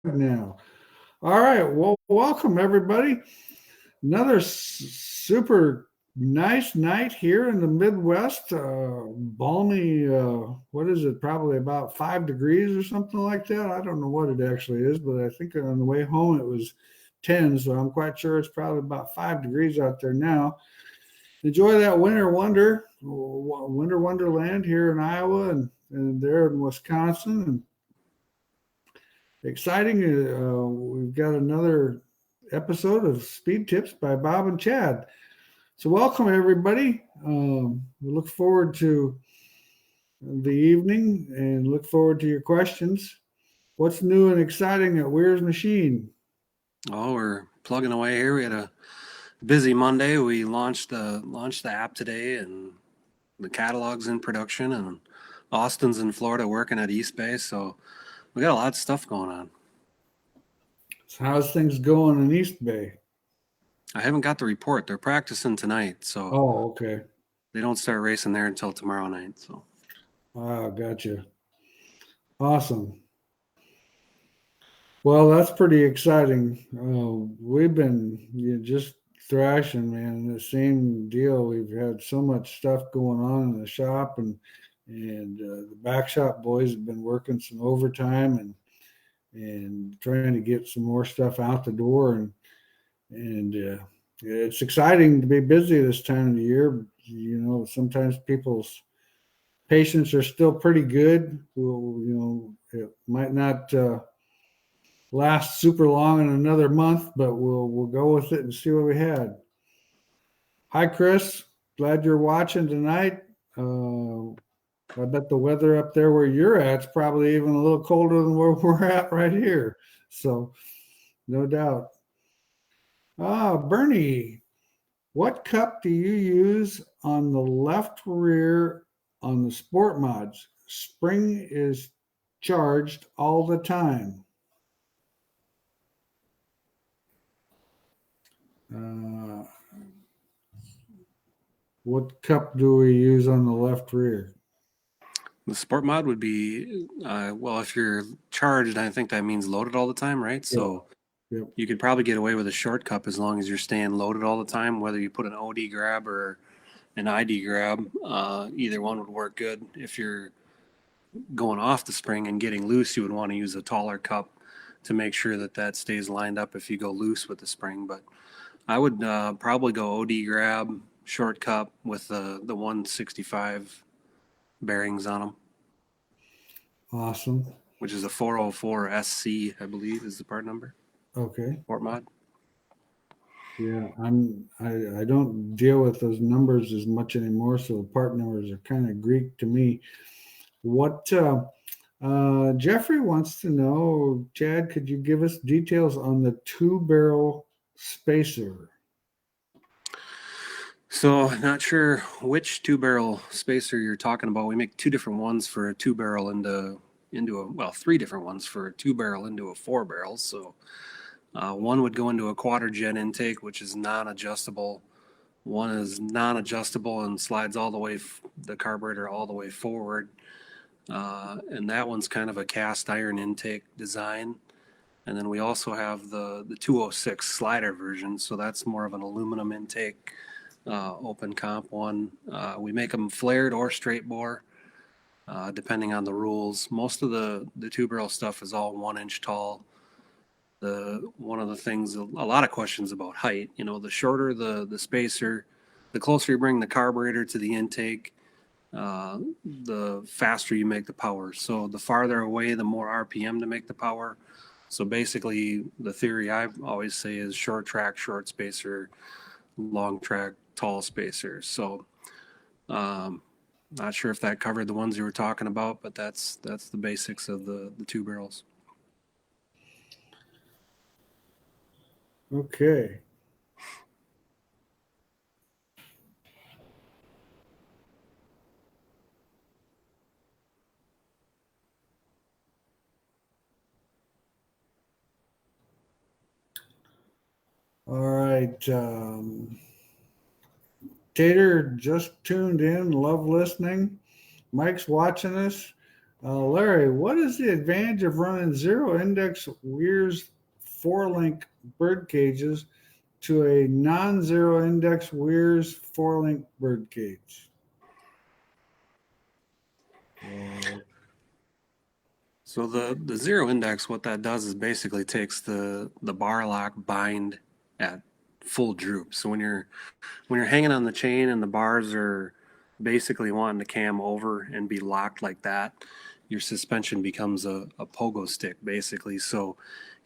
Now. All right. Well, welcome everybody. Another super nice night here in the Midwest. Balmy, what is it? Probably about 5 degrees or something like that. I don't know what it actually is, but I think on the way home it was 10. So I'm quite sure it's probably about 5 degrees out there now. Enjoy that winter wonderland here in Iowa and there in Wisconsin. And exciting. We've got another episode of Speed Tips by Bob and Chad. So, welcome everybody. We look forward to the evening and look forward to your questions. What's new and exciting at Wehrs Machine? Oh, we're plugging away here. We had a busy Monday. We launched the app today, and the catalog's in production, and Austin's in Florida working at East Bay. So we got a lot of stuff going on. So how's things going in East Bay? I haven't got the report. They're practicing tonight, so Okay. They don't start racing there until tomorrow night. So. Gotcha. Awesome. Well, that's pretty exciting. We've been just thrashing, man. The same deal. We've had so much stuff going on in the shop, and the back shop boys have been working some overtime and trying to get some more stuff out the door. And it's exciting to be busy this time of the year. Sometimes people's patience are still pretty good. It might not last super long in another month, but we'll go with it and see what we had. Hi, Chris. Glad you're watching tonight. I bet the weather up there where you're at is probably even a little colder than where we're at right here. So, no doubt. Bernie, what cup do you use on the left rear on the sport mods? Spring is charged all the time. What cup do we use on the left rear? The sport mod would be, if you're charged, I think that means loaded all the time, right? So Yep. You could probably get away with a short cup as long as you're staying loaded all the time, whether you put an OD grab or an ID grab. Either one would work good. If you're going off the spring and getting loose, you would want to use a taller cup to make sure that stays lined up if you go loose with the spring. But I would probably go OD grab, short cup with the 165 bearings on them. Awesome. Which is a 404 SC, I believe, is the part number. Okay. Sport mod. Yeah, I don't deal with those numbers as much anymore, so the part numbers are kind of Greek to me. What Jeffrey wants to know, Chad, could you give us details on the 2-barrel spacer? So, not sure which 2-barrel spacer you're talking about. We make two different ones for a 2-barrel three different ones for a 2-barrel into a 4-barrel. So, one would go into a quatergen intake, which is non-adjustable. One is non-adjustable and slides all the way, the carburetor all the way forward. And that one's kind of a cast iron intake design. And then we also have the 206 slider version. So that's more of an aluminum intake, open comp one. We make them flared or straight bore, depending on the rules. Most of the 2-barrel stuff is all 1 inch tall. One of the things, a lot of questions about height. The shorter the spacer, the closer you bring the carburetor to the intake, the faster you make the power. So the farther away, the more RPM to make the power. So basically, the theory I always say is short track, short spacer, long track, tall spacer. So not sure if that covered the ones you were talking about, but that's the basics of the 2 barrels. Okay. All right. Tater just tuned in. Love listening. Mike's watching us. Larry, what is the advantage of running zero index Weir's 4-link bird cages to a non-zero index Weir's 4-link bird cage? Uh, So the zero index, what that does is basically takes the bar lock bind at full droop. So when you're hanging on the chain and the bars are basically wanting to cam over and be locked like that, your suspension becomes a pogo stick basically. So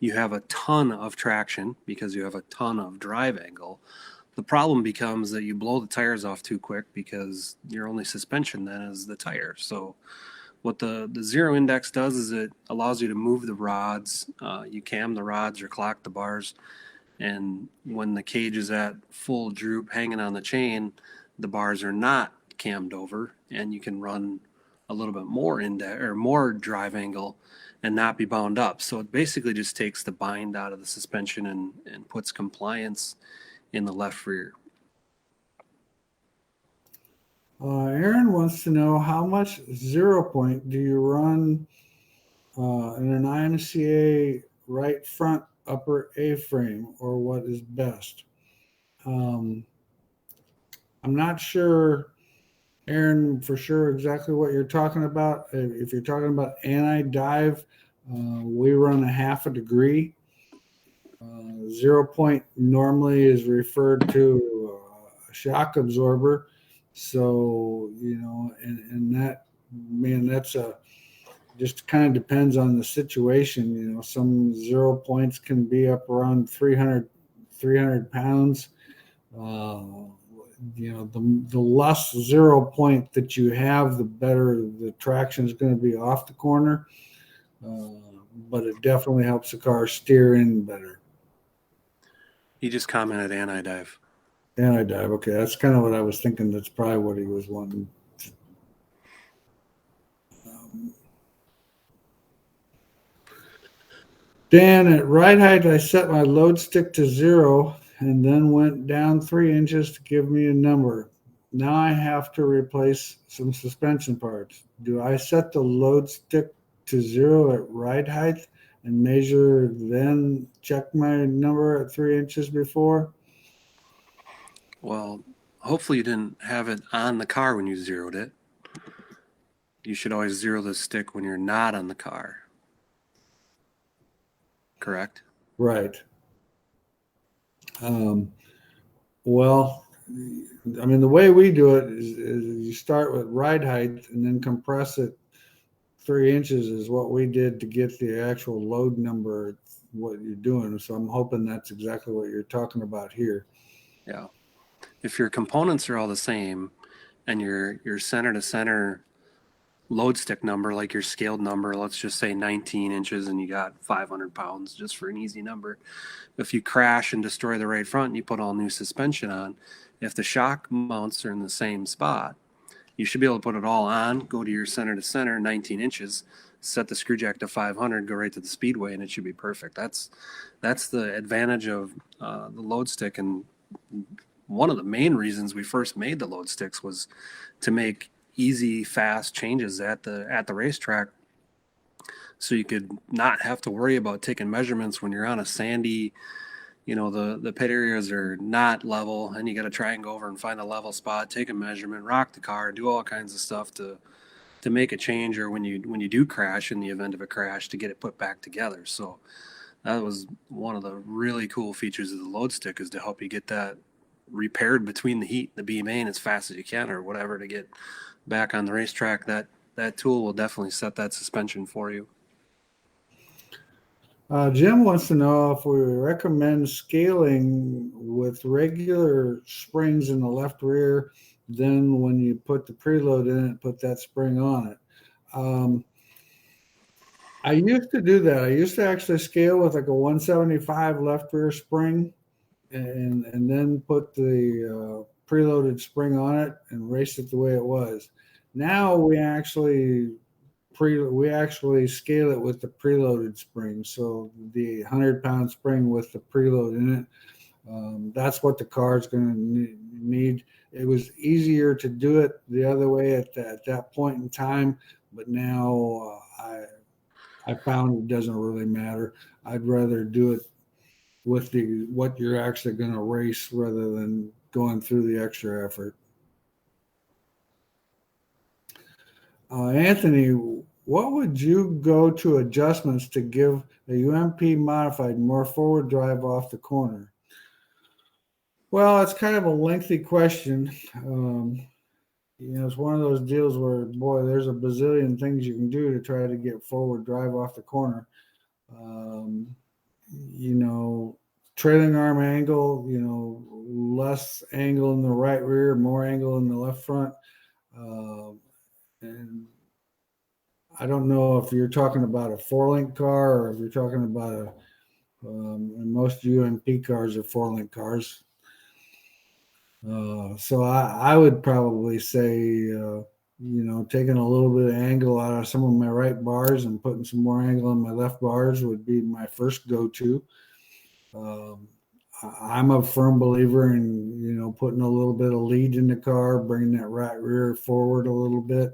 you have a ton of traction because you have a ton of drive angle. The problem becomes that you blow the tires off too quick because your only suspension then is the tire. So what the zero index does is it allows you to move the rods. You cam the rods or clock the bars, and when the cage is at full droop hanging on the chain, the bars are not cammed over, and you can run a little bit more index or more drive angle and not be bound up. So it basically just takes the bind out of the suspension and puts compliance in the left rear. Aaron wants to know how much 0 point do you run in an IMCA right front upper A-frame, or what is best? Um, I'm not sure, Aaron, for sure exactly what you're talking about. If you're talking about anti-dive, we run a half a degree. 0 point normally is referred to a shock absorber. So, and that, man, that's just kind of depends on the situation. Some 0 points can be up around 300 pounds. Uh, the less 0 point that you have, the better the traction is going to be off the corner. Uh, but it definitely helps the car steer in better. He just commented anti-dive. Anti-dive. Okay, that's kind of what I was thinking. That's probably what he was wanting. Um, Dan, at ride height, I set my load stick to 0 and then went down 3 inches to give me a number. Now I have to replace some suspension parts. Do I set the load stick to 0 at ride height and measure, then check my number at 3 inches before? Well, hopefully you didn't have it on the car when you zeroed it. You should always zero the stick when you're not on the car. Correct? Right. Um, well, I mean, the way we do it is you start with ride height and then compress it 3 inches is what we did to get the actual load number, what you're doing. So I'm hoping that's exactly what you're talking about here. Yeah. If your components are all the same and your center to center load stick number, like your scaled number, let's just say 19 inches and you got 500 pounds just for an easy number. If you crash and destroy the right front and you put all new suspension on, if the shock mounts are in the same spot, you should be able to put it all on, go to your center to center, 19 inches, set the screw jack to 500, go right to the speedway, and it should be perfect. That's the advantage of the load stick. And one of the main reasons we first made the load sticks was to make easy, fast changes at the racetrack, so you could not have to worry about taking measurements when you're on a sandy, the pit areas are not level, and you got to try and go over and find a level spot, take a measurement, rock the car, do all kinds of stuff to make a change, or when you do crash, in the event of a crash, to get it put back together. So that was one of the really cool features of the load stick, is to help you get that repaired between the heat and the B main as fast as you can, or whatever, to get back on the racetrack. That tool will definitely set that suspension for you. Jim wants to know if we recommend scaling with regular springs in the left rear. Then when you put the preload in it, put that spring on it. I used to do that. I used to actually scale with like a 175 left rear spring and then put the preloaded spring on it and race it the way it was. Now we actually scale it with the preloaded spring. So the 100-pound spring with the preload in it. That's what the car is going to need. It was easier to do it the other way at that point in time, but now I found it doesn't really matter. I'd rather do it with the what you're actually going to race rather than going through the extra effort. Anthony, what would you go to adjustments to give a UMP modified more forward drive off the corner? Well, it's kind of a lengthy question. It's one of those deals where, boy, there's a bazillion things you can do to try to get forward drive off the corner. Um, you know, trailing arm angle, less angle in the right rear, more angle in the left front. And I don't know if you're talking about a 4-link car or if you're talking about and most UMP cars are 4-link cars. So I would probably say, taking a little bit of angle out of some of my right bars and putting some more angle on my left bars would be my first go-to. I'm a firm believer in, putting a little bit of lead in the car, bringing that right rear forward a little bit,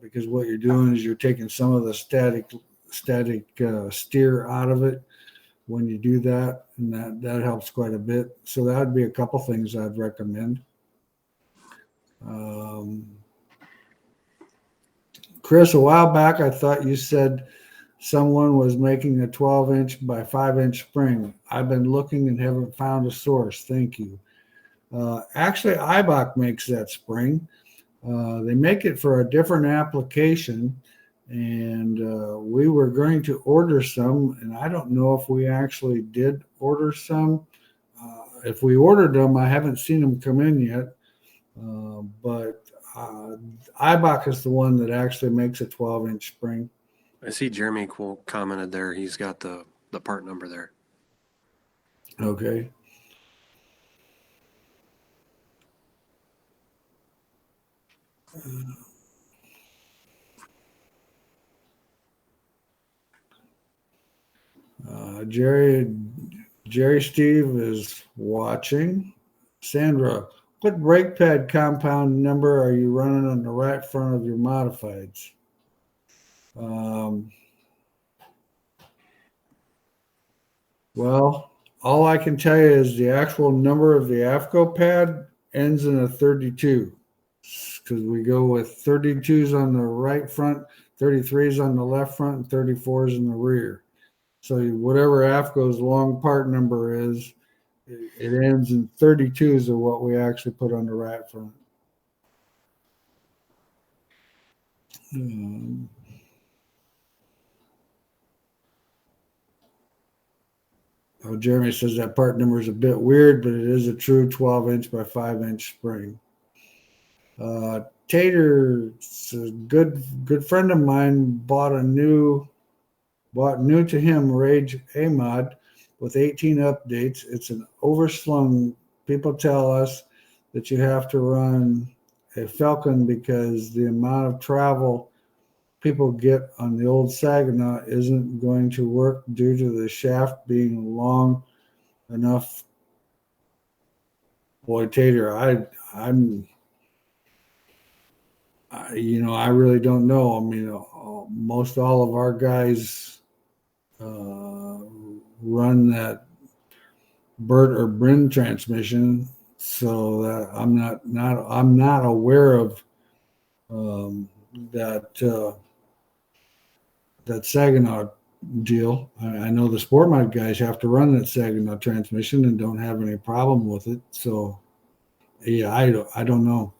because what you're doing is you're taking some of the static steer out of it when you do that, and that helps quite a bit. So that would be a couple things I'd recommend. Chris, a while back, I thought you said someone was making a 12-inch by 5-inch spring. I've been looking and haven't found a source. Thank you. Actually, Eibach makes that spring. They make it for a different application, and we were going to order some, and I don't know if we actually did order some. If we ordered them, I haven't seen them come in yet, but Eibach is the one that actually makes a 12-inch spring. I see Jeremy commented there. He's got the part number there. Okay. Jerry Steve is watching. Sandra, what brake pad compound number are you running on the right front of your modifieds? Well, all I can tell you is the actual number of the AFCO pad ends in a 32, because we go with 32s on the right front, 33s on the left front, and 34s in the rear. So whatever AFCO's long part number is, it ends in 32s of what we actually put on the right front. Jeremy says that part number is a bit weird, but it is a true 12-inch by 5-inch spring. Tater, a good friend of mine, bought new to him Rage AMOD with 18 updates. It's an overslung. People tell us that you have to run a Falcon because the amount of travel people get on the old Saginaw isn't going to work due to the shaft being long enough. Boy, Tater, I really don't know. I mean, most all of our guys run that Bert or Bryn transmission, so that I'm not aware of that Saginaw deal. I know the sport mod guys have to run that Saginaw transmission and don't have any problem with it. So yeah, I don't know.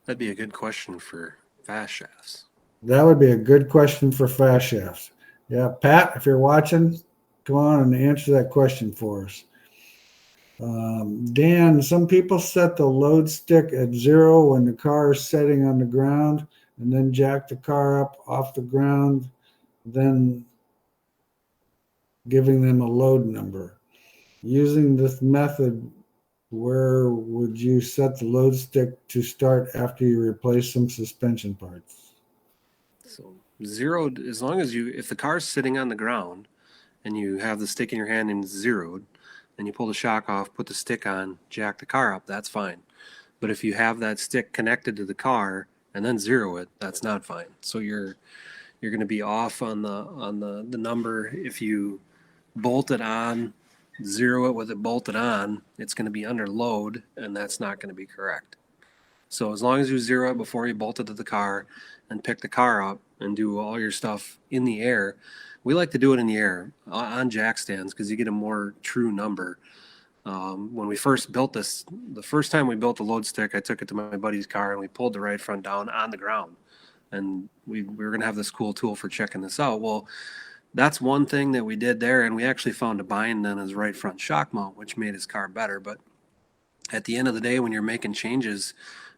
That'd be a good question for fast shafts. That would be a good question for fast shafts. Yeah, Pat, if you're watching, come on and answer that question for us. Dan, some people set the load stick at 0 when the car is setting on the ground, and then jack the car up off the ground, then giving them a load number. Using this method, where would you set the load stick to start after you replace some suspension parts? So 0, as long as if the car's sitting on the ground and you have the stick in your hand and it's 0'd, then you pull the shock off, put the stick on, jack the car up, that's fine. But if you have that stick connected to the car and then zero it, that's not fine. So you're going to be off on the number. If you bolt it on, zero it with it bolted on, it's going to be under load, and that's not going to be correct. So as long as you zero it before you bolt it to the car and pick the car up and do all your stuff in the air, we like to do it in the air on jack stands because you get a more true number. When we first built this, the first time we built the load stick, I took it to my buddy's car and we pulled the right front down on the ground. And we were going to have this cool tool for checking this out. Well, that's one thing that we did there, and we actually found a bind on his right front shock mount, which made his car better. But at the end of the day, when you're making changes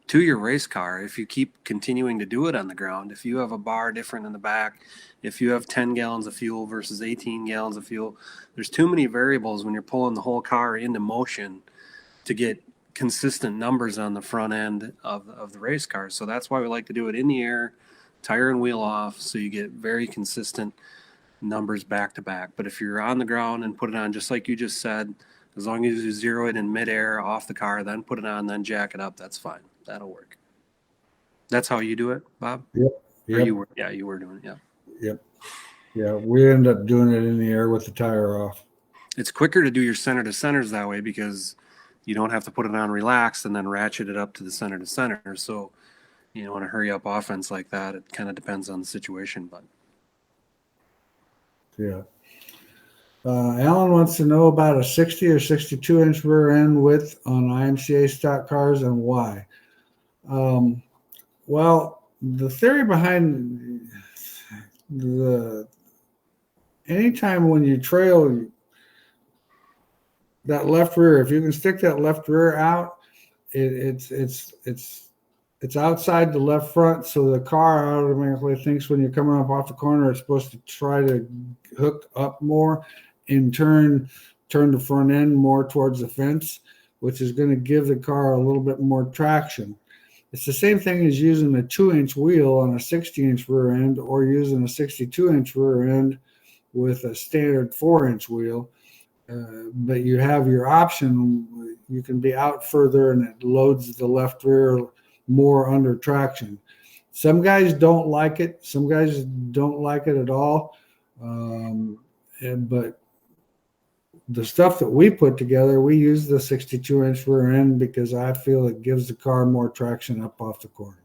to your race car, if you keep continuing to do it on the ground, if you have a bar different in the back, if you have 10 gallons of fuel versus 18 gallons of fuel, there's too many variables when you're pulling the whole car into motion to get consistent numbers on the front end of the race car. So that's why we like to do it in the air, tire and wheel off, so you get very consistent numbers back to back. But if you're on the ground and put it on, just like you just said, as long as you zero it in midair off the car, then put it on, then jack it up, that's fine. That'll work. That's how you do it, Bob? Yep. Or you were doing it, yeah. Yep. Yeah, we end up doing it in the air with the tire off. It's quicker to do your center to centers that way because you don't have to put it on relaxed and then ratchet it up to the center to center. So, you know, in a hurry up offense like that, it kind of depends on the situation, but. Yeah. Alan wants to know about a 60 or 62 inch rear end width on IMCA stock cars and why. Well, the theory behind anytime when you trail that left rear, if you can stick that left rear out, it's outside the left front, so the car automatically thinks when you're coming up off the corner, it's supposed to try to hook up more and turn the front end more towards the fence, which is going to give the car a little bit more traction. It's the same thing as using a 2-inch wheel on a 60-inch rear end or using a 62-inch rear end with a standard 4-inch wheel. But you have your option. You can be out further and it loads the left rear more under traction. Some guys don't like it. Some guys don't like it at all. But the stuff that we put together, we use the 62-inch rear end because I feel it gives the car more traction up off the corner.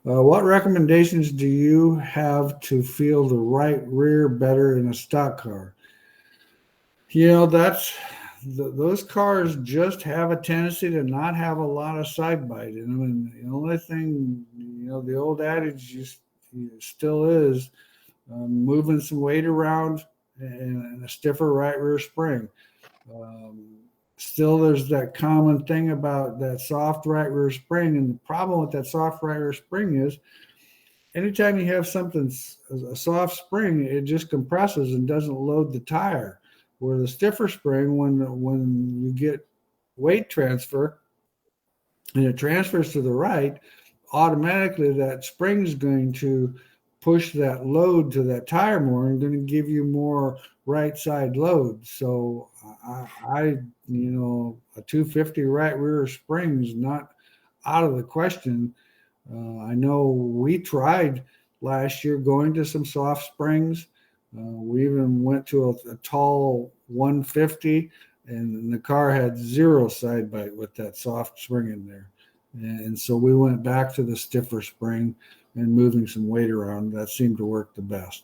What recommendations do you have to feel the right rear better in a stock car? You know, those cars just have a tendency to not have a lot of side bite in them. And the only thing, you know, the old adage still is moving some weight around and a stiffer right rear spring. Still, there's that common thing about that soft right rear spring. And the problem with that soft right rear spring is anytime you have a soft spring, it just compresses and doesn't load the tire. Where the stiffer spring, when you get weight transfer and it transfers to the right, automatically that spring is going to push that load to that tire more and going to give you more right side load. So a 250 right rear spring is not out of the question. I know we tried last year going to some soft springs. We even went to a tall 150, and the car had zero side bite with that soft spring in there. And so we went back to the stiffer spring and moving some weight around. That seemed to work the best.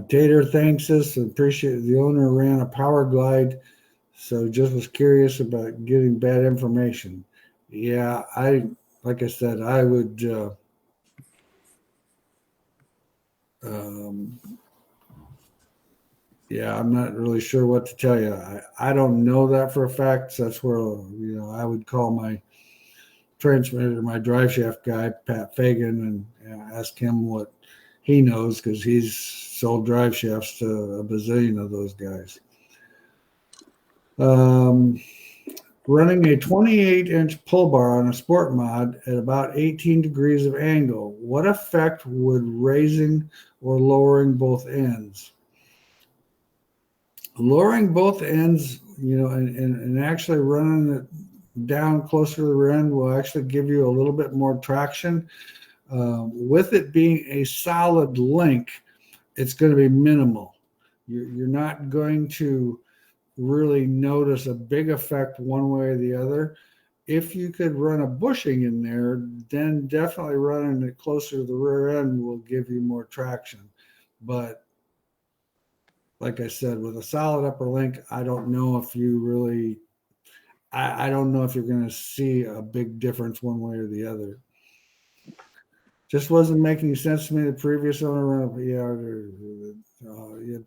Tater thanks us. Appreciate the owner ran a Power Glide, so just was curious about getting bad information. Yeah, like I said, I would. I'm not really sure what to tell you. I don't know that for a fact. So that's where I would call my transmitter, my drive shaft guy, Pat Fagan, and ask him what he knows because he's sold drive shafts to a bazillion of those guys. Running a 28-inch pull bar on a sport mod at about 18 degrees of angle, what effect would raising or lowering both ends? Lowering both ends, and actually running it down closer to the rear end will actually give you a little bit more traction. With it being a solid link, it's going to be minimal. You're not going to really notice a big effect one way or the other. If you could run a bushing in there, then definitely running it closer to the rear end will give you more traction. But like I said, with a solid upper link, I don't know if you really, I don't know if you're going to see a big difference one way or the other. Just wasn't making sense to me. The previous owner,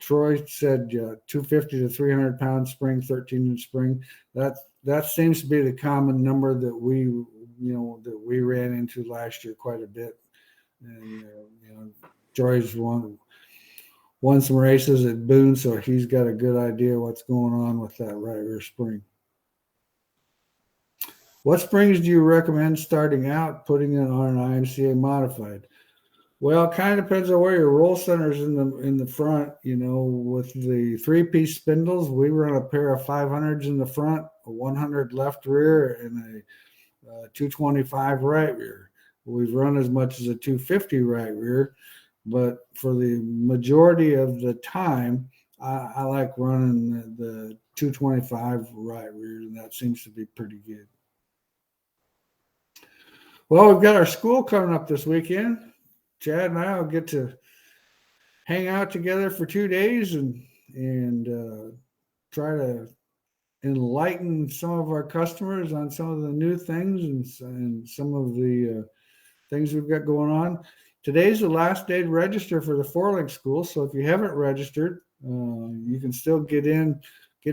Troy said 250 to 300 pound spring, 13-inch spring. That seems to be the common number that we ran into last year quite a bit. And Troy's won some races at Boone, so he's got a good idea what's going on with that right rear spring. What springs do you recommend starting out putting it on an IMCA modified? Well, it kind of depends on where your roll center's in the front. With the 3-piece spindles, we run a pair of 500s in the front, a 100 left rear, and a 225 right rear. We've run as much as a 250 right rear, but for the majority of the time, I like running the 225 right rear, and that seems to be pretty good. Well, we've got our school coming up this weekend. Chad and I will get to hang out together for 2 days and try to enlighten some of our customers on some of the new things and some of the things we've got going on. Today's the last day to register for the 4-link school, so if you haven't registered, you can still get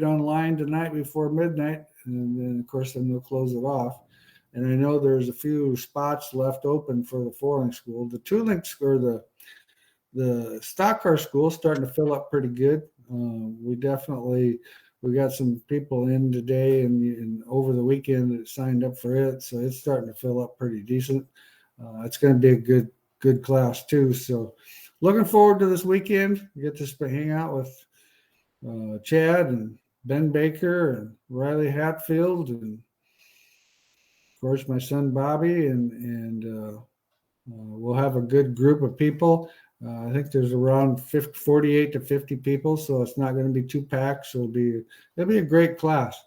online tonight before midnight, and then of course then they'll close it off. And I know there's a few spots left open for the 4-link school. The 2-link or the stock car school is starting to fill up pretty good. We got some people in today and over the weekend that signed up for it, so it's starting to fill up pretty decent. It's going to be a good class too. So looking forward to this weekend. We get to hang out with Chad and Ben Baker and Riley Hatfield and of course my son Bobby and we'll have a good group of people. I think there's around 48 to 50 people, so it's not going to be too packed. So it'll be a great class.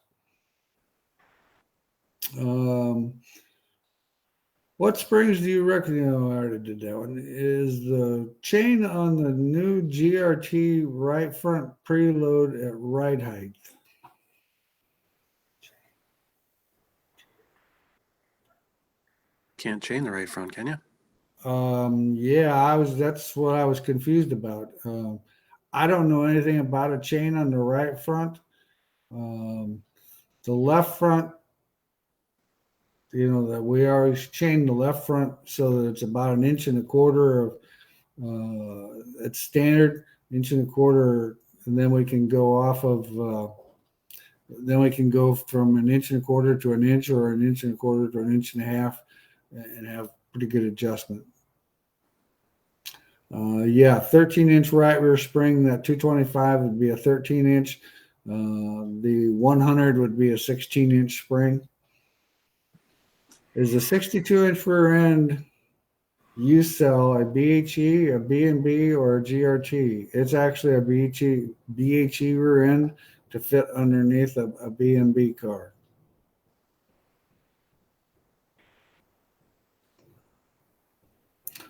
What springs do you reckon? I already did that one. Is the chain on the new GRT right front preload at ride height? Can't chain the right front, can you? That's what I was confused about. I don't know anything about a chain on the right front. The left front, that we always chain the left front so that it's about 1.25 inches. It's standard 1.25 inches, and then we can go off of. Then we can go from 1.25 inches to an inch, or 1.25 inches to 1.5 inches, and have pretty good adjustment. 13-inch right rear spring. That 225 would be a 13-inch. The 100 would be a 16-inch spring. Is a 62-inch rear end you sell a BHE, a B&B, or a GRT? It's actually a BHE rear end to fit underneath a B&B car.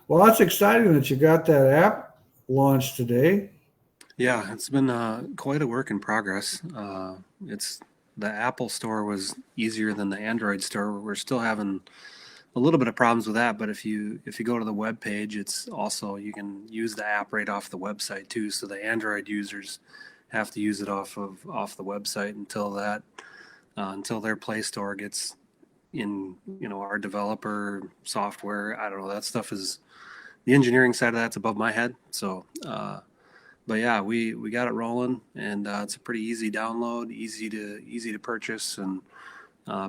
Well, that's exciting that you got that app launched today. Yeah, it's been quite a work in progress. The Apple Store was easier than the Android store. We're still having a little bit of problems with that, but if you go to the web page, it's also, you can use the app right off the website too. So the Android users have to use it off the website until their Play Store gets in, our developer software. I don't know. That stuff is, the engineering side of that's above my head. So, but yeah, we got it rolling, and it's a pretty easy download, easy to purchase, and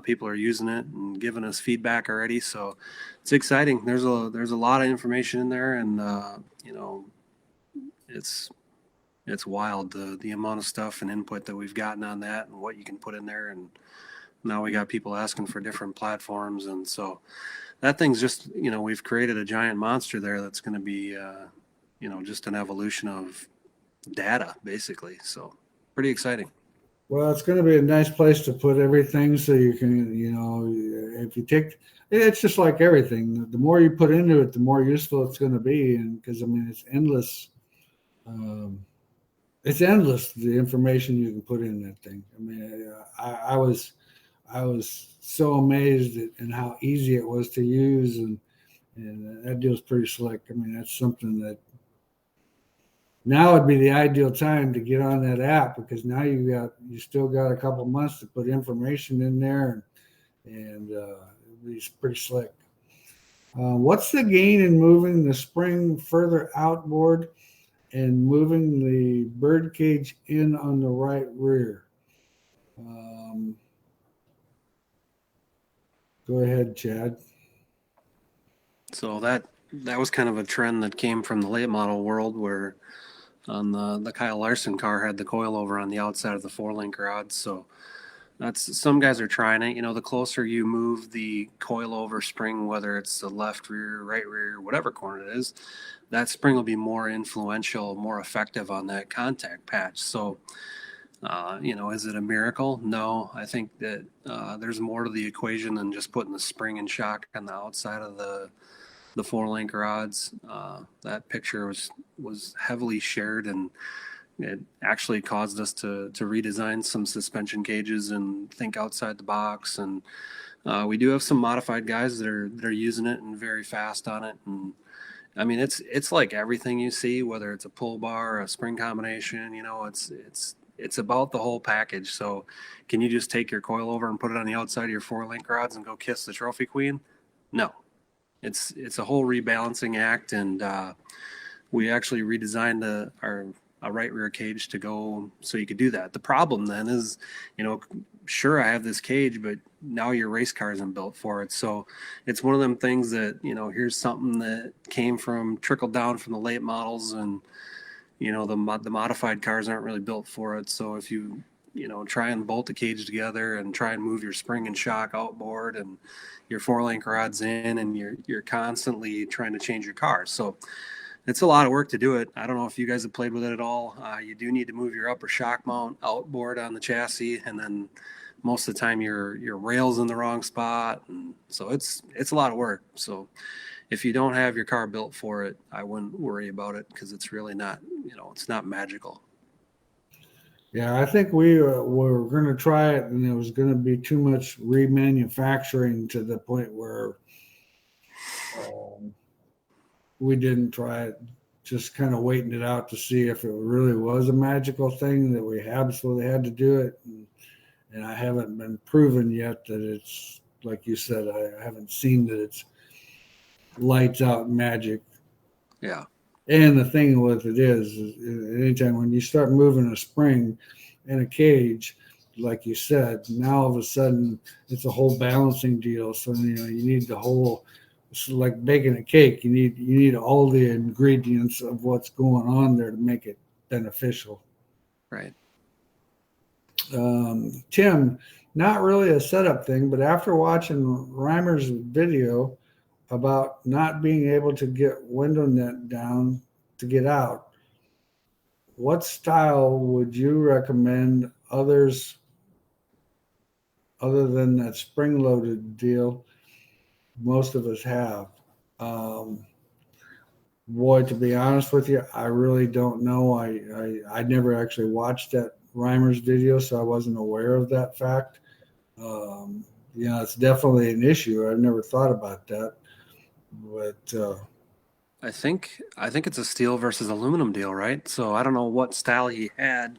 people are using it and giving us feedback already. So it's exciting. There's a lot of information in there, and it's wild the amount of stuff and input that we've gotten on that and what you can put in there, and now we got people asking for different platforms. And so that thing's just, we've created a giant monster there that's going to be, just an evolution of data, basically. So pretty exciting. Well, it's going to be a nice place to put everything so you can, if you take, it's just like everything. The more you put into it, the more useful it's going to be. And because, I mean, it's endless. It's endless, the information you can put in that thing. I mean, I was so amazed at how easy it was to use. And that deal's pretty slick. I mean, that's something that now would be the ideal time to get on that app, because now you still got a couple months to put information in there, and it's pretty slick. What's the gain in moving the spring further outboard and moving the bird cage in on the right rear? Go ahead, Chad. So that was kind of a trend that came from the late model world, where on the Kyle Larson car had the coilover on the outside of the 4-link rod. So that's, some guys are trying it. The closer you move the coilover spring, whether it's the left rear, right rear, whatever corner it is, that spring will be more influential, more effective on that contact patch. So, is it a miracle? No, I think that there's more to the equation than just putting the spring and shock on the outside of the 4-link rods. That picture was heavily shared, and it actually caused us to redesign some suspension cages and think outside the box. And we do have some modified guys that are using it and very fast on it. And I mean, it's like everything you see, whether it's a pull bar, a spring combination, it's about the whole package. So can you just take your coilover and put it on the outside of your 4-link rods and go kiss the trophy queen? No. It's a whole rebalancing act, and we actually redesigned a right rear cage to go so you could do that. The problem then is, sure, I have this cage, but now your race car isn't built for it. So it's one of them things that, here's something that trickled down from the late models, and the modified cars aren't really built for it. So if you try and bolt the cage together and try and move your spring and shock outboard and your 4-link rods in, and you're constantly trying to change your car. So it's a lot of work to do it. I don't know if you guys have played with it at all. You do need to move your upper shock mount outboard on the chassis, and then most of the time your rail's in the wrong spot. And so it's a lot of work. So if you don't have your car built for it, I wouldn't worry about it, because it's really not, it's not magical. Yeah, I think we were going to try it, and it was going to be too much remanufacturing to the point where we didn't try it, just kind of waiting it out to see if it really was a magical thing that we absolutely had to do it. And I haven't been proven yet that it's, like you said, I haven't seen that it's lights out magic. Yeah. And the thing with it is anytime when you start moving a spring in a cage, like you said, now all of a sudden it's a whole balancing deal. So you need the whole, it's like baking a cake. You need all the ingredients of what's going on there to make it beneficial. Right. Tim, not really a setup thing, but after watching Reimer's video about not being able to get window net down to get out, what style would you recommend others, other than that spring-loaded deal most of us have? Boy, to be honest with you, I really don't know. I never actually watched that Reimer's video, so I wasn't aware of that fact. It's definitely an issue. I've never thought about that. But I think it's a steel versus aluminum deal, right? So I don't know what style he had,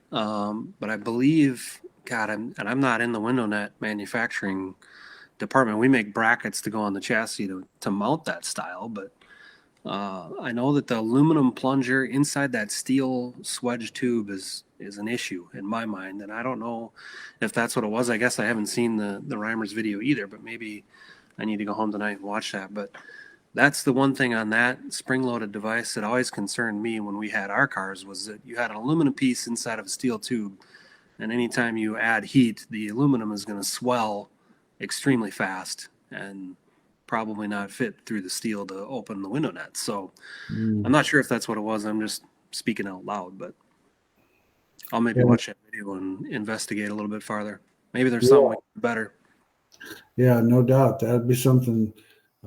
but I believe, God, I'm not in the window net manufacturing department. We make brackets to go on the chassis to mount that style, but I know that the aluminum plunger inside that steel swedge tube is an issue in my mind, and I don't know if that's what it was. I guess I haven't seen the Reimer's video either, but maybe I need to go home tonight and watch that. But that's the one thing on that spring-loaded device that always concerned me when we had our cars, was that you had an aluminum piece inside of a steel tube, And anytime you add heat, the aluminum is going to swell extremely fast and probably not fit through the steel to open the window net. So I'm not sure if that's what it was. I'm just speaking out loud, but I'll maybe Yeah, watch that video and investigate a little bit farther. Maybe there's something yeah, we can do better. yeah, no doubt. That'd be something.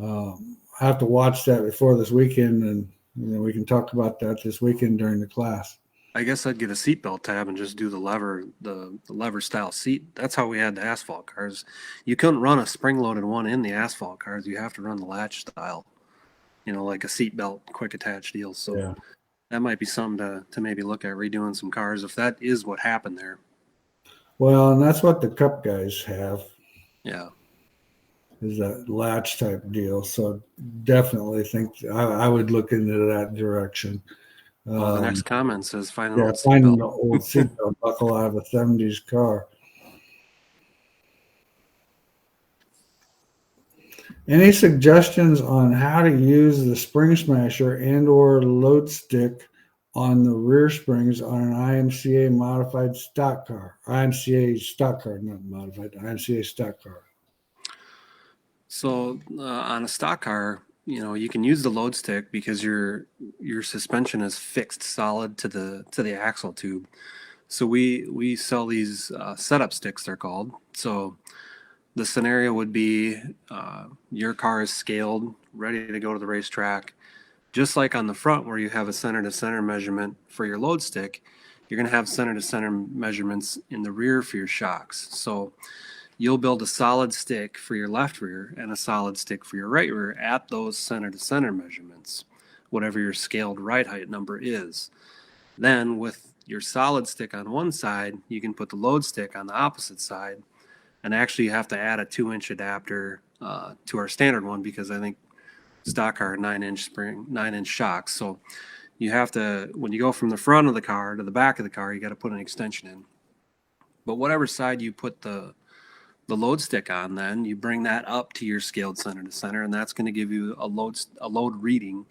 I have to watch that before this weekend, and we can talk about that this weekend during the class. I guess I'd get a seatbelt tab and just do the lever style seat. That's how we had the asphalt cars. You couldn't run a spring loaded one in the asphalt cars. You have to run the latch style, like a seatbelt quick attach deal. So Yeah. that might be something to maybe look at redoing some cars if that is what happened there. Well, and that's what the Cup guys have, Yeah. is that latch type deal. So definitely think I would look into that direction. Well, the next comment says find an Yeah, old finding seatbelt. the old seatbelt buckle out of a '70s car. Any suggestions on how to use the spring smasher and/or load stick on the rear springs on an IMCA modified stock car? IMCA stock car, not modified. IMCA stock car. So on a stock car, you can use the load stick because your suspension is fixed solid to the axle tube. So we sell these setup sticks, they're called. So the scenario would be your car is scaled, ready to go to the racetrack. Just like on the front where you have a center to center measurement for your load stick, you're going to have center to center measurements in the rear for your shocks. So you'll build a solid stick for your left rear and a solid stick for your right rear at those center to center measurements, whatever your scaled ride height number is. Then with your solid stick on one side, you can put the load stick on the opposite side. And actually, you have to add a 2-inch adapter to our standard one because I think stock car 9-inch spring, 9-inch shocks. So you have to, when you go from the front of the car to the back of the car, you got to put an extension in. But whatever side you put the load stick on, then you bring that up to your scaled center to center, and that's going to give you a load reading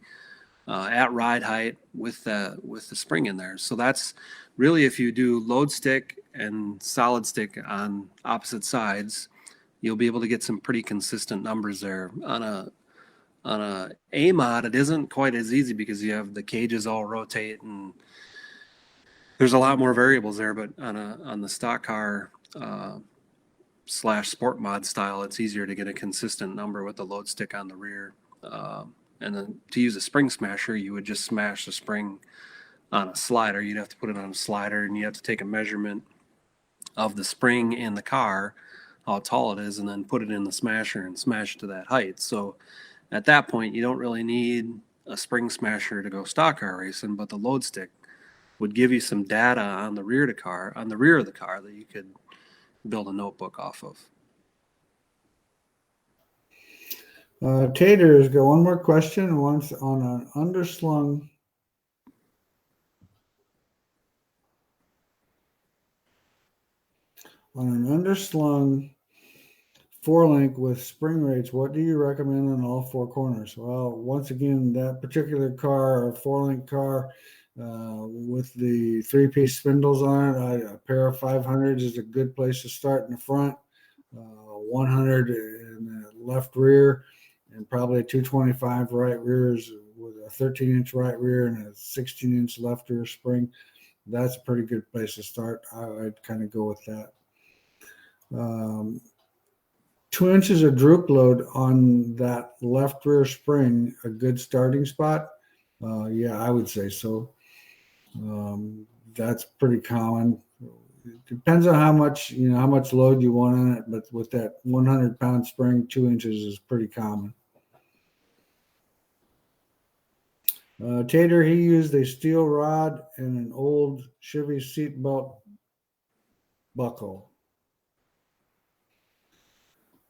at ride height with the spring in there. So that's really, if you do load stick and solid stick on opposite sides, you'll be able to get some pretty consistent numbers there. On a mod, it isn't quite as easy because you have the cages all rotate and there's a lot more variables there. But on the stock car slash sport mod style, it's easier to get a consistent number with the load stick on the rear. And then to use a spring smasher, you would just smash the spring on a slider. You'd have to put it on a slider and you have to take a measurement of the spring in the car, how tall it is, and then put it in the smasher and smash it to that height. So at that point, you don't really need a spring smasher to go stock car racing, but the load stick would give you some data on the rear of the car that you could build a notebook off of. Tater's got one more question. Once on an underslung four link with spring rates, what do you recommend on all four corners? Well, once again, that particular car, or four link car, with the 3-piece spindles on it, a pair of 500s is a good place to start in the front. 100 in the left rear, and probably a 225 right rears with a 13-inch right rear and a 16-inch left rear spring. That's a pretty good place to start. I'd kind of go with that. 2 inches of droop load on that left rear spring, a good starting spot. Yeah, I would say so. That's pretty common. It depends on how much load you want on it, but with that 100-pound spring, 2 inches is pretty common. Tater, he used a steel rod and an old Chevy seat belt buckle.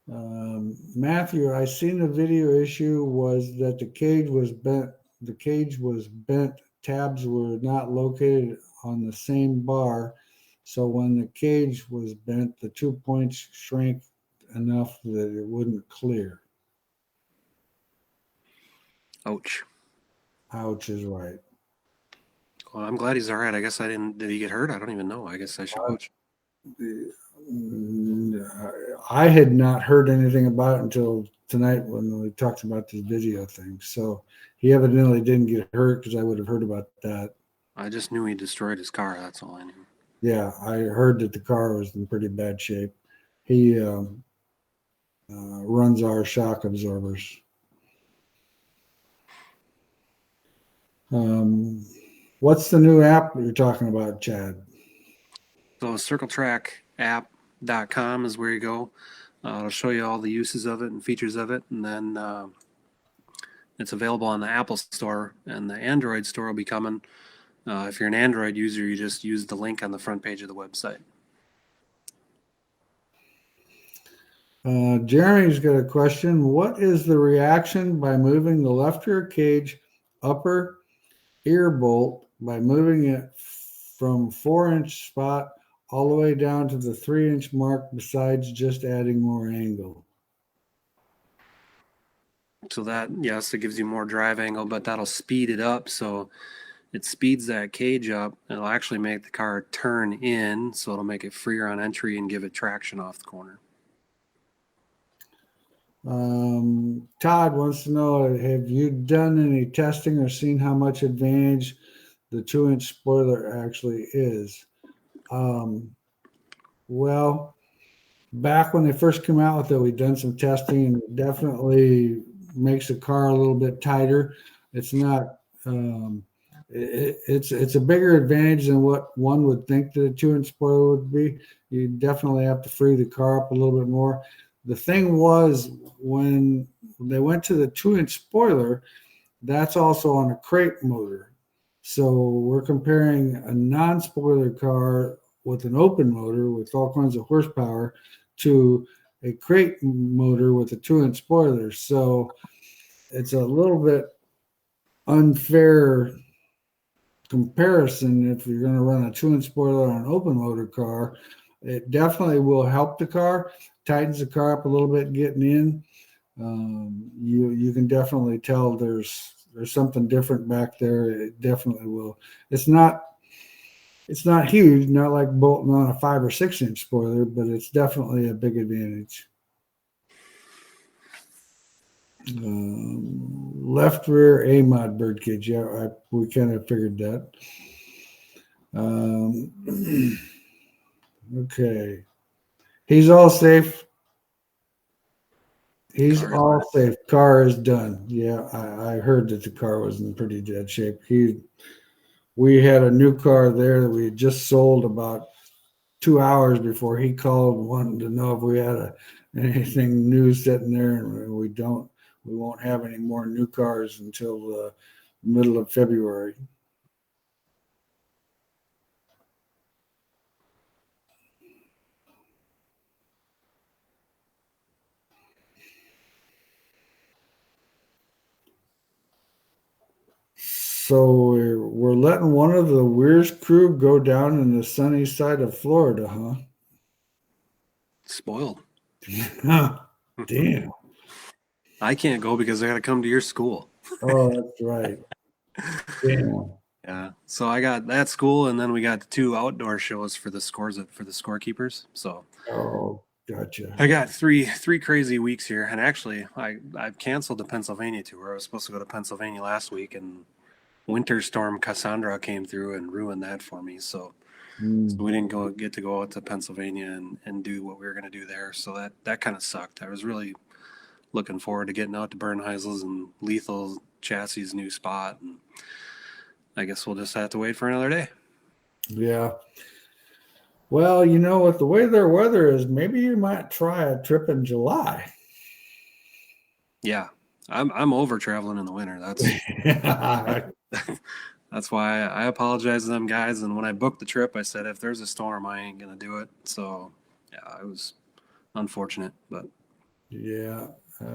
Matthew, I seen the video issue was that the cage was bent. The cage was bent. Tabs were not located on the same bar. So when the cage was bent, the 2 points shrank enough that it wouldn't clear. Ouch. Ouch is right. Well, I'm glad he's all right. I guess I didn't. Did he get hurt? I don't even know. I guess I should watch. I had not heard anything about it until tonight when we talked about this video thing. So he evidently didn't get hurt because I would have heard about that. I just knew he destroyed his car. That's all I knew. Yeah, I heard that the car was in pretty bad shape. He runs our shock absorbers. What's the new app you're talking about, Chad? So circletrackapp.com is where you go. It'll show you all the uses of it and features of it. And then it's available on the Apple Store, and the Android Store will be coming. If you're an Android user, you just use the link on the front page of the website. Jeremy's got a question. What is the reaction by moving the left rear cage upper ear bolt by moving it from 4-inch spot all the way down to the 3-inch mark besides just adding more angle? So that, yes, it gives you more drive angle, but that'll speed it up. So it speeds that cage up. It'll actually make the car turn in, so it'll make it freer on entry and give it traction off the corner. Todd wants to know, have you done any testing or seen how much advantage the 2-inch spoiler actually is? Well, back when they first came out with it, we've done some testing, and it definitely makes the car a little bit tighter. It's not it's a bigger advantage than what one would think that a 2-inch spoiler would be. You definitely have to free the car up a little bit more. The thing was, when they went to the 2-inch spoiler, that's also on a crate motor. So we're comparing a non-spoiler car with an open motor with all kinds of horsepower to a crate motor with a 2-inch spoiler. So it's a little bit unfair comparison. If you're going to run a 2-inch spoiler on an open motor car, it definitely will help the car, tightens the car up a little bit getting in. You can definitely tell there's something different back there. It definitely will. It's not huge, not like bolting on a 5 or 6-inch spoiler, but it's definitely a big advantage. Left rear A-mod birdcage. Yeah, we kind of figured that. Okay. He's all safe. He's all safe. Car is done. Yeah, I heard that the car was in pretty dead shape. We had a new car there that we had just sold about 2 hours before he called, wanting to know if we had anything new sitting there, and we don't. We won't have any more new cars until the middle of February. So we're letting one of the Wehrs crew go down in the sunny side of Florida, huh? Spoiled. Damn. I can't go because I got to come to your school. Oh, that's right. Damn. Yeah. So I got that school, and then we got the 2 outdoor shows for the scorekeepers. So. Oh, gotcha. I got three crazy weeks here, and actually, I've canceled the Pennsylvania tour. I was supposed to go to Pennsylvania last week, and Winter Storm Cassandra came through and ruined that for me. So we didn't get to go out to Pennsylvania and do what we were going to do there. So that kind of sucked. I was really looking forward to getting out to Bernheisel's and Lethal Chassis' new spot, and I guess we'll just have to wait for another day. Yeah. Well, with the way their weather is, maybe you might try a trip in July. Yeah, I'm over traveling in the winter. That's why I apologize to them guys. And when I booked the trip, I said, if there's a storm, I ain't gonna do it. So yeah, it was unfortunate, but yeah.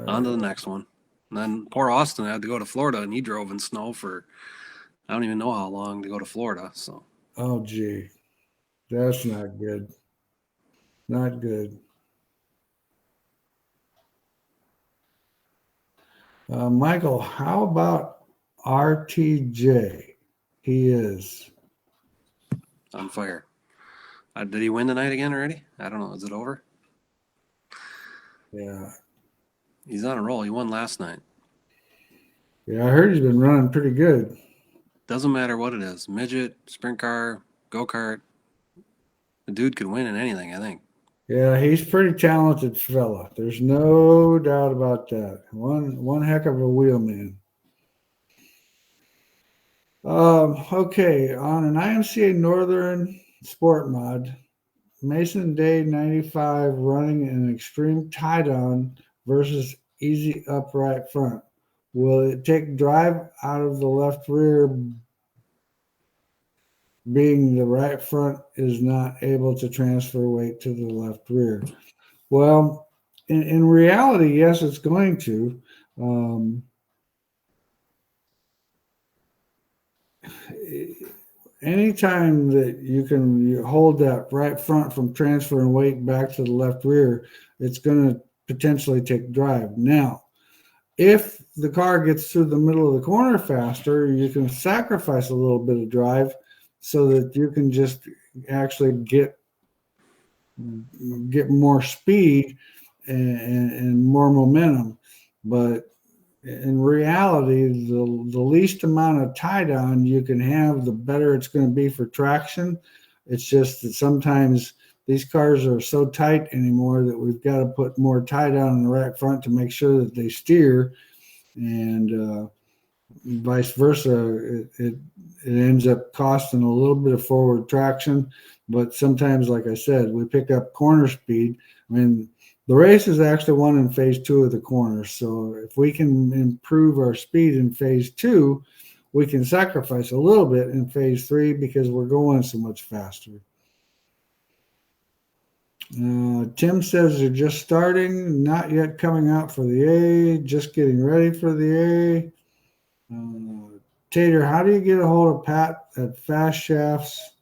On to the next one. And then poor Austin had to go to Florida, and he drove in snow for I don't even know how long to go to Florida. So. Oh, gee. That's not good. Not good. Michael, how about RTJ? He is on fire. Did he win tonight again already? I don't know. Is it over? Yeah. He's on a roll. He won last night. Yeah, I heard he's been running pretty good. Doesn't matter what it is. Midget, sprint car, go-kart. The dude could win in anything, I think. Yeah, he's a pretty talented fella. There's no doubt about that. One heck of a wheelman. Okay, on an IMCA Northern Sport Mod, Mason Day 95 running an extreme tie-down versus easy upright front. Will it take drive out of the left rear, being the right front is not able to transfer weight to the left rear? Well, in reality, yes, it's going to. Um, Anytime that you hold that right front from transferring weight back to the left rear, it's going to potentially take drive. Now, if the car gets through the middle of the corner faster, you can sacrifice a little bit of drive so that you can just actually get more speed and more momentum. But in reality, the least amount of tie down you can have, the better it's going to be for traction. It's just that sometimes these cars are so tight anymore that we've got to put more tie down in the right front to make sure that they steer, and vice versa. It ends up costing a little bit of forward traction, but sometimes, like I said, we pick up corner speed. I mean, the race is actually won in phase two of the corners. So if we can improve our speed in phase two, we can sacrifice a little bit in phase three because we're going so much faster. Tim says they're just starting, not yet coming out for the A, just getting ready for the A. Tater, how do you get a hold of Pat at Fast Shafts?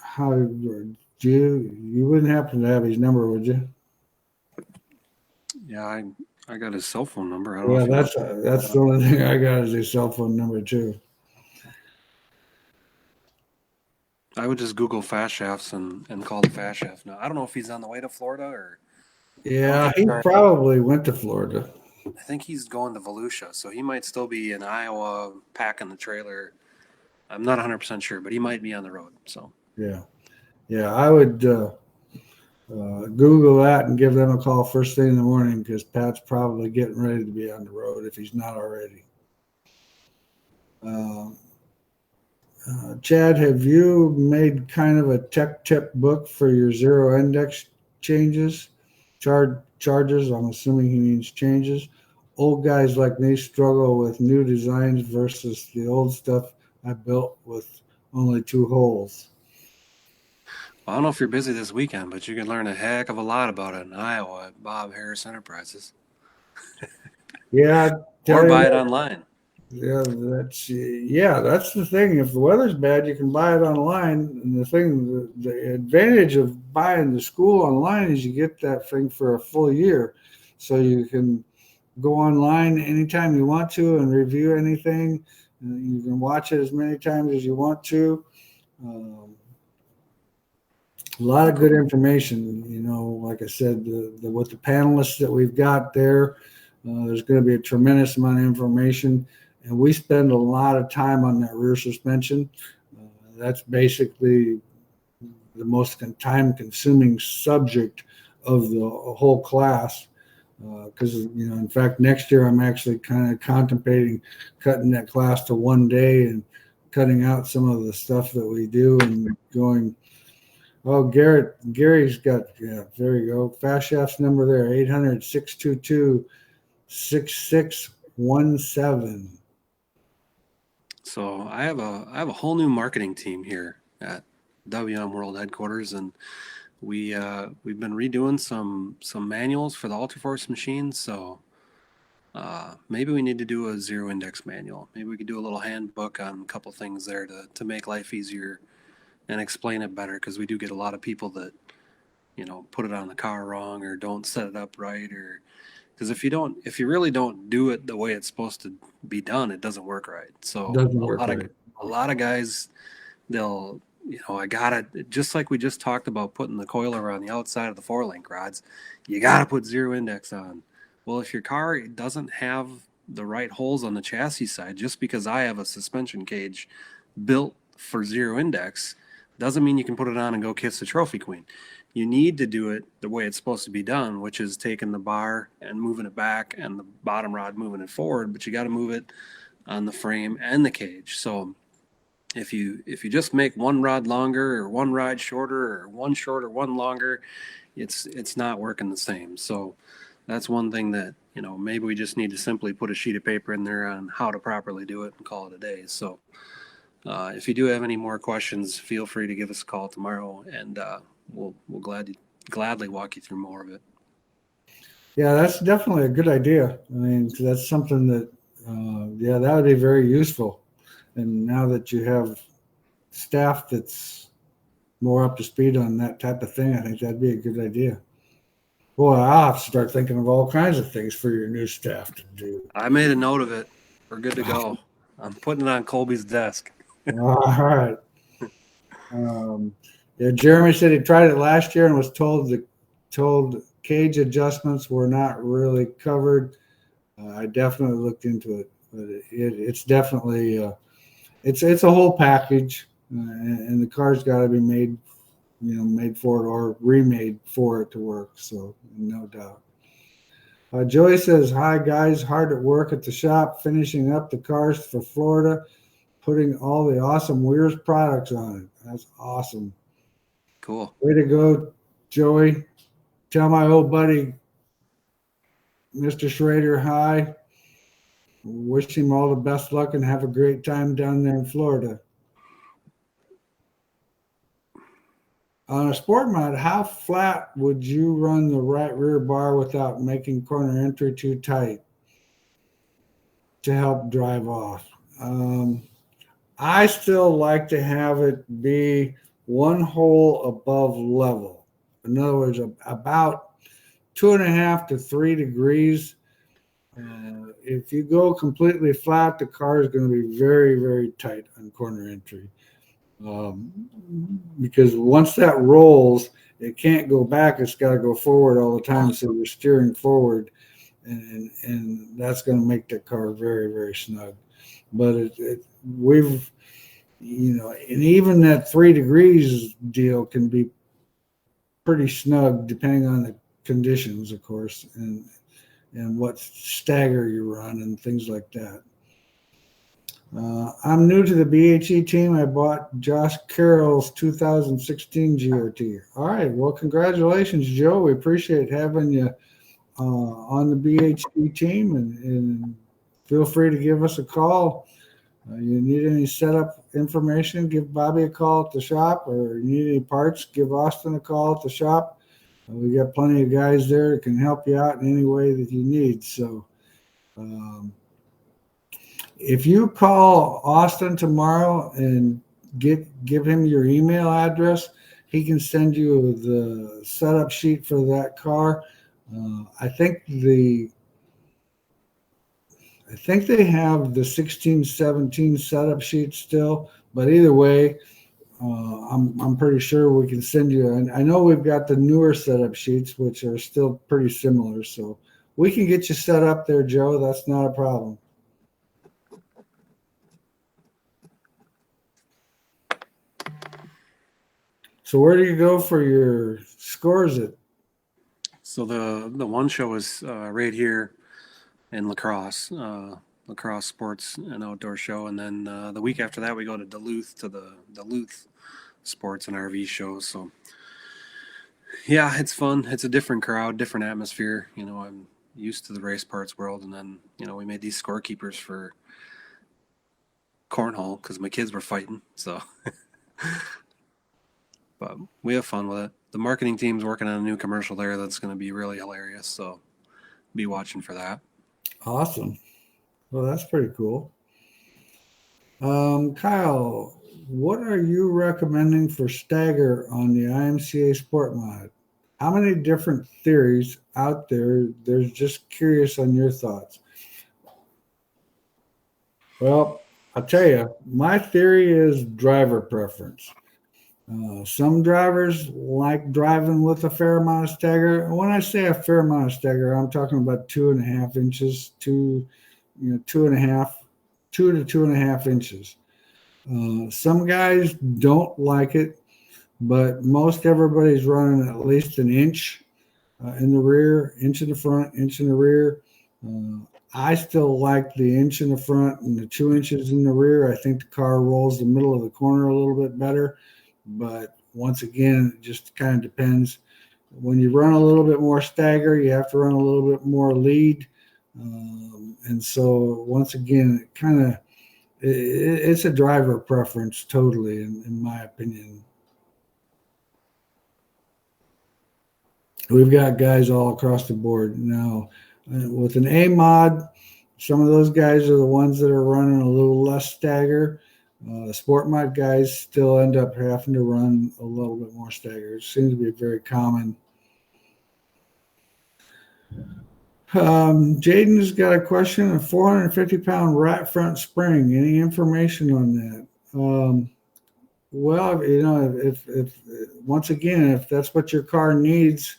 How do you wouldn't happen to have his number, would you? Yeah, I got his cell phone number. I don't Yeah, know if that's the only thing I got is his cell phone number too. I would just Google fast shafts and call the fast shaft. Now, I don't know if he's on the way to Florida or Yeah, he probably went to Florida. I think he's going to Volusia, so he might still be in Iowa packing the trailer. I'm not 100% sure, but he might be on the road. So yeah, I would Google that and give them a call first thing in the morning because Pat's probably getting ready to be on the road if he's not already. Chad, have you made kind of a tech tip book for your zero index changes? Charges, I'm assuming he means changes. Old guys like me struggle with new designs versus the old stuff I built with only two holes. I don't know if you're busy this weekend, but you can learn a heck of a lot about it in Iowa at Bob Harris Enterprises. Yeah, or buy it online. Yeah, that's the thing. If the weather's bad, you can buy it online. And the advantage of buying the school online is you get that thing for a full year, so you can go online anytime you want to and review anything. You can watch it as many times as you want to. A lot of good information. Like I said, with the panelists that we've got there, there's going to be a tremendous amount of information. And we spend a lot of time on that rear suspension. That's basically the most time-consuming subject of the whole class. Because in fact, next year I'm actually kind of contemplating cutting that class to one day and cutting out some of the stuff that we do and going. Oh, Gary's got, yeah, there you go. Fast Shaft's number there, 800-622-6617. So I have a whole new marketing team here at WM World headquarters, and we've been redoing some manuals for the Ultraforce machines. So maybe we need to do a zero index manual. Maybe we could do a little handbook on a couple things there to make life easier and explain it better, because we do get a lot of people that put it on the car wrong or don't set it up right, or because if you really don't do it the way it's supposed to be done, it doesn't work right. So Doesn't work right. a lot of guys they'll, I gotta, just like we just talked about putting the coiler on the outside of the 4-link rods, you gotta put zero index on. Well, if your car doesn't have the right holes on the chassis side, just because I have a suspension cage built for zero index, doesn't mean you can put it on and go kiss the trophy queen. You need to do it the way it's supposed to be done, which is taking the bar and moving it back and the bottom rod moving it forward, but you got to move it on the frame and the cage. So if you just make one rod longer or one rod shorter or one shorter, one longer, it's not working the same. So that's one thing that, maybe we just need to simply put a sheet of paper in there on how to properly do it and call it a day. So if you do have any more questions, feel free to give us a call tomorrow, and we'll gladly walk you through more of it. Yeah, that's definitely a good idea. I mean, that's something that, that would be very useful. And now that you have staff that's more up to speed on that type of thing, I think that'd be a good idea. Boy, I'll have to start thinking of all kinds of things for your new staff to do. I made a note of it. We're good to go. I'm putting it on Colby's desk. All right. Jeremy said he tried it last year and was told cage adjustments were not really covered. I definitely looked into it, but it's definitely it's a whole package, and the car's got to be made for it or remade for it to work. So no doubt. Joey says, "Hi guys, hard at work at the shop, finishing up the cars for Florida, putting all the awesome Wehrs products on it." That's awesome. Cool. Way to go, Joey. Tell my old buddy, Mr. Schrader, hi. Wish him all the best luck and have a great time down there in Florida. On a sport mod, how flat would you run the right rear bar without making corner entry too tight to help drive off? I still like to have it be one hole above level. In other words, about 2.5 to 3 degrees. If you go completely flat, the car is going to be very, very tight on corner entry. Because once that rolls, it can't go back. It's got to go forward all the time. So you're steering forward, and that's going to make the car very, very snug. But we've, and even that 3 degrees deal can be pretty snug depending on the conditions, of course, and what stagger you run and things like that. I'm new to the BHE team. I bought Josh Carroll's 2016 GRT. All right. Well, congratulations, Joe. We appreciate having you on the BHE team, and feel free to give us a call. You need any setup information, give Bobby a call at the shop, or you need any parts, give Austin a call at the shop. We got plenty of guys there that can help you out in any way that you need. So if you call Austin tomorrow and give him your email address, he can send you the setup sheet for that car. I think they have the 16-17 setup sheet still, but either way, I'm pretty sure we can send you. And I know we've got the newer setup sheets, which are still pretty similar, so we can get you set up there, Joe. That's not a problem. So where do you go for your scores at? So the one show is right here in La Crosse Sports and Outdoor Show, and then the week after that we go to Duluth to the Duluth Sports and RV show. So yeah, it's fun. It's a different crowd, different atmosphere. I'm used to the race parts world, and then we made these scorekeepers for cornhole because my kids were fighting. So, but we have fun with it. The marketing team's working on a new commercial there that's going to be really hilarious. So, be watching for that. Awesome. Well, that's pretty cool. Kyle, what are you recommending for stagger on the IMCA Sport Mod? How many different theories out there? There's just curious on your thoughts. Well, I'll tell you, my theory is driver preference. Some drivers like driving with a fair amount of stagger. And when I say a fair amount of stagger, I'm talking about 2.5 inches, 2 to 2.5 inches. Some guys don't like it, but most everybody's running at least an inch in the rear, inch in the front, inch in the rear. Uh, I still like the inch in the front and the 2 inches in the rear. I think the car rolls the middle of the corner a little bit better. But once again, it just kind of depends. When you run a little bit more stagger, you have to run a little bit more lead. And so once again, it's a driver preference totally, in my opinion. We've got guys all across the board now. With an A mod, some of those guys are the ones that are running a little less stagger. Sport mod guys still end up having to run a little bit more stagger. It seems to be very common. Jaden's got a question: a 450-pound right front spring. Any information on that? Well, if once again, if that's what your car needs,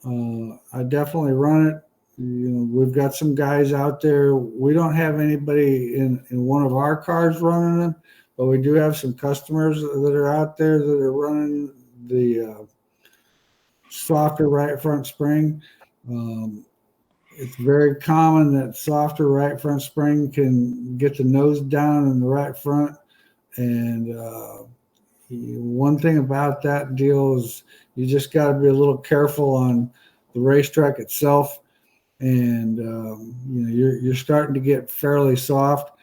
I definitely run it. We've got some guys out there. We don't have anybody in one of our cars running them, but we do have some customers that are out there that are running the softer right front spring. It's very common that softer right front spring can get the nose down in the right front. And one thing about that deal is you just got to be a little careful on the racetrack itself. And you're starting to get fairly soft.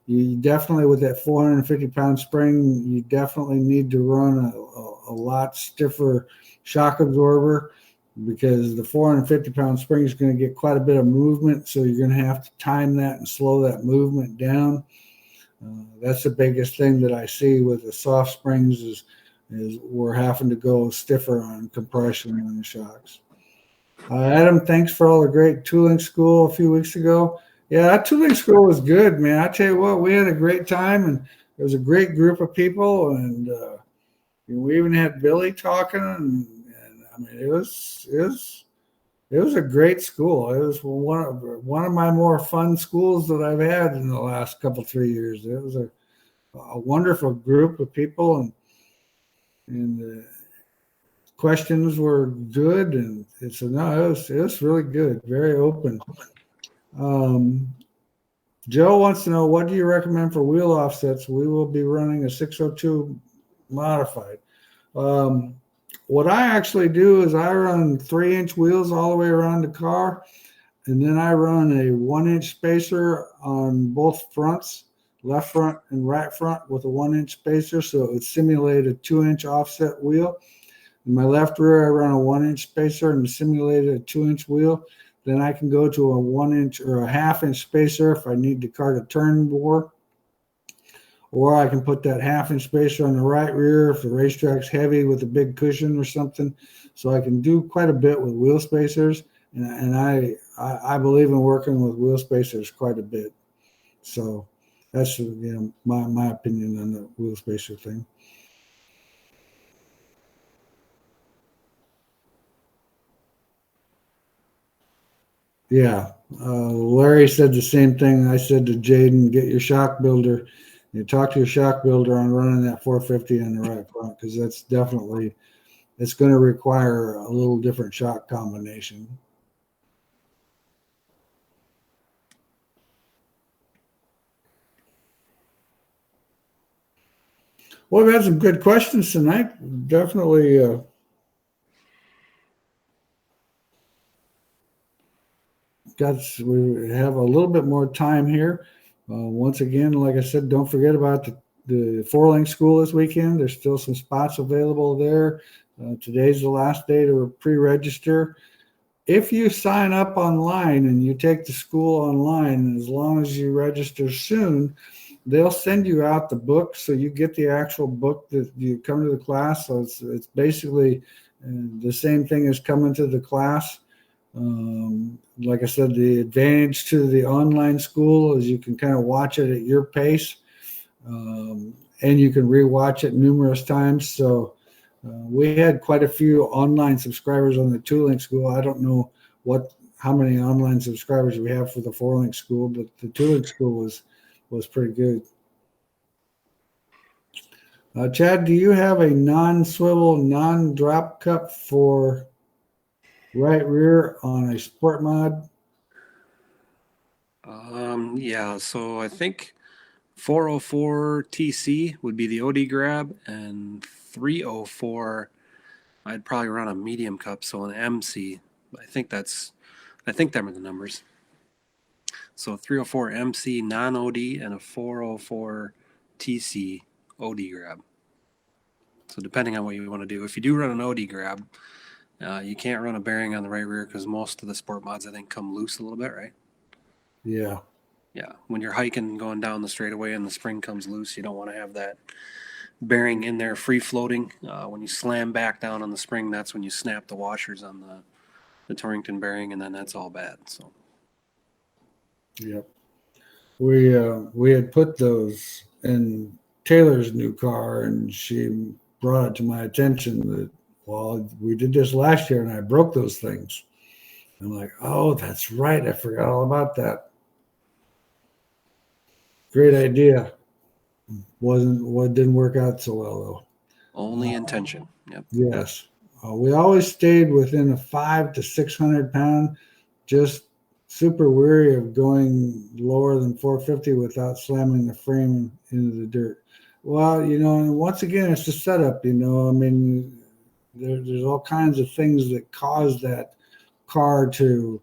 You definitely, with that 450-pound spring, you definitely need to run a lot stiffer shock absorber, because the 450-pound spring is going to get quite a bit of movement, so you're going to have to time that and slow that movement down. That's the biggest thing that I see with the soft springs is we're having to go stiffer on compression on the shocks. Adam, thanks for all the great tooling school a few weeks ago. Yeah, that tooling school was good, man. I tell you what, we had a great time, and it was a great group of people, and we even had Billy talking, and I mean, it was a great school. It was one of my more fun schools that I've had in the last 3 years. It was a wonderful group of people, and questions were good, and it was really good, very open. Joe wants to know, what do you recommend for wheel offsets? We will be running a 602 modified. What I actually do is I run 3-inch wheels all the way around the car, and then I run a 1-inch spacer on both fronts, left front and right front, with a 1-inch spacer, so it would simulate a 2-inch offset wheel. In my left rear, I run a 1-inch spacer and simulated a 2-inch wheel. Then I can go to a 1-inch or a 1/2-inch spacer if I need the car to turn more. Or I can put that 1/2-inch spacer on the right rear if the racetrack's heavy with a big cushion or something. So I can do quite a bit with wheel spacers, and I believe in working with wheel spacers quite a bit. So that's my opinion on the wheel spacer thing. Yeah, Larry said the same thing I said to Jaden: get your shock builder. Talk to your shock builder on running that 450 on the right front, because it's going to require a little different shock combination. Well, we've had some good questions tonight. Definitely. We have a little bit more time here. Once again, like I said, don't forget about the 4-link school this weekend. There's still some spots available there. Today's the last day to pre-register. If you sign up online and you take the school online, as long as you register soon, they'll send you out the book, so you get the actual book that you come to the class. So it's basically the same thing as coming to the class. Like I said, the advantage to the online school is you can kind of watch it at your pace. and you can rewatch it numerous times. So we had quite a few online subscribers on the 2-link school. I don't know how many online subscribers we have for the 4-link school, but the 2-link school was pretty good. Chad, do you have a non-swivel, non-drop cup for right rear on a sport mod? Yeah, so I think 404 TC would be the OD grab, and 304 I'd probably run a medium cup, so an MC. I think them are the numbers. So 304 MC non-OD and a 404 TC OD grab. So depending on what you want to do, if you do run an OD grab, you can't run a bearing on the right rear because most of the sport mods I think come loose a little bit, right? Yeah. Yeah, when you're hiking going down the straightaway and the spring comes loose, you don't want to have that bearing in there free floating. When you slam back down on the spring, that's when you snap the washers on the Torrington bearing, and then that's all bad. So. Yep. We had put those in Taylor's new car, and she brought it to my attention that, well, we did this last year, and I broke those things. I'm like, oh, that's right. I forgot all about that. Great idea. Didn't work out so well though. Only intention. Yep. Yes. We always stayed within a 500 to 600 pound, just super weary of going lower than 450 without slamming the frame into the dirt. Well, and once again, it's the setup, I mean, there's all kinds of things that cause that car to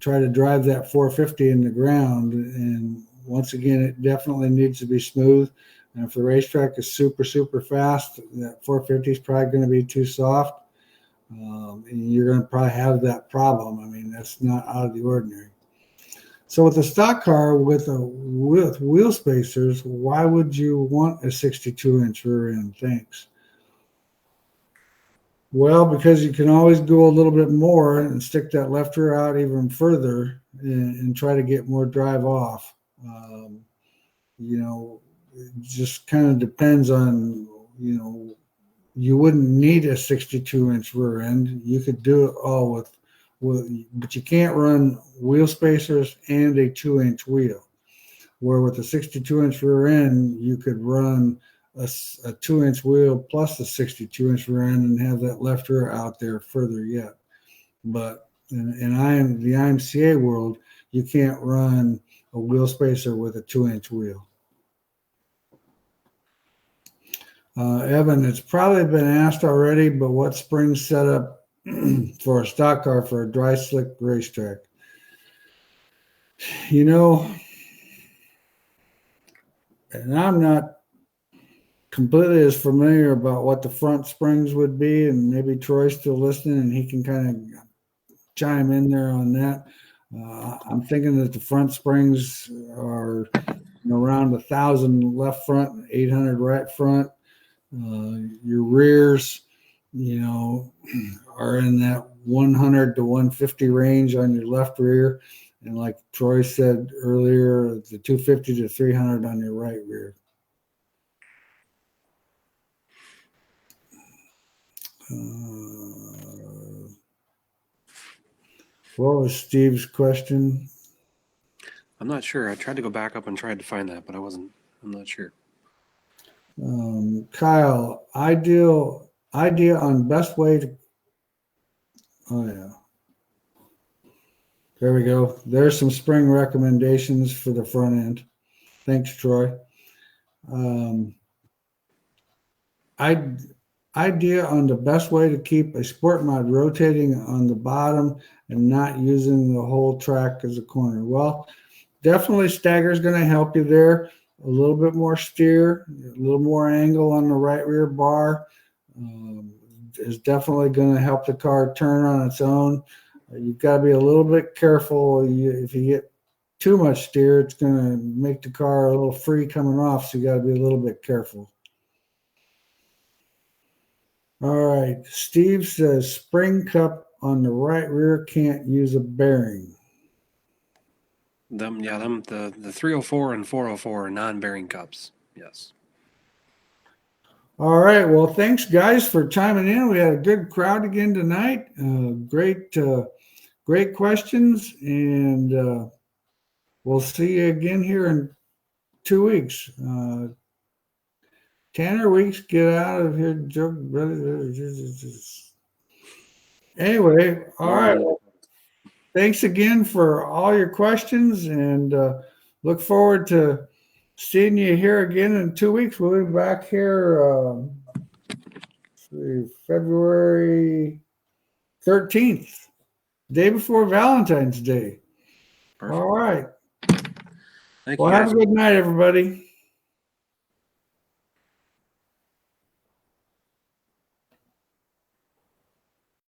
try to drive that 450 in the ground. And once again, it definitely needs to be smooth. And if the racetrack is super, super fast, that 450 is probably going to be too soft. And you're going to probably have that problem. I mean, that's not out of the ordinary. So with a stock car with wheel spacers, why would you want a 62-inch rear end? Thanks. Well, because you can always go a little bit more and stick that left rear out even further and try to get more drive off. It just kind of depends on, you wouldn't need a 62-inch rear end. You could do it all with, but you can't run wheel spacers and a 2-inch wheel. Where with a 62-inch rear end, you could run a 2-inch wheel plus a 62-inch rear end and have that left rear out there further yet. But in the IMCA world, you can't run a wheel spacer with a 2-inch wheel. Evan, it's probably been asked already, but what spring setup for a stock car for a dry slick racetrack? And I'm not completely as familiar about what the front springs would be, and maybe Troy's still listening and he can kind of chime in there on that. I'm thinking that the front springs are around 1,000 left front, 800 right front. Your rears, are in that 100 to 150 range on your left rear. And like Troy said earlier, the 250 to 300 on your right rear. What was Steve's question? I'm not sure. I tried to go back up and tried to find that, but I'm not sure. Kyle, idea on best way to, oh yeah. There we go. There's some spring recommendations for the front end. Thanks, Troy. Idea on the best way to keep a sport mod rotating on the bottom and not using the whole track as a corner. Well, definitely stagger is going to help you there. A little bit more steer, a little more angle on the right rear bar is definitely going to help the car turn on its own. You've got to be a little bit careful. If you get too much steer, it's going to make the car a little free coming off, so you got to be a little bit careful. All right, Steve says spring cup on the right rear can't use a bearing. The 304 and 404 are non-bearing cups. Yes. All right. Well, thanks guys for chiming in. We had a good crowd again tonight. Great questions, and we'll see you again here in 2 weeks. 10 weeks, get out of here. Anyway, all right. Well, thanks again for all your questions, and look forward to seeing you here again in 2 weeks. We'll be back here February 13th, day before Valentine's Day. Perfect. All right. Thank Well, you, have guys. a good night, everybody.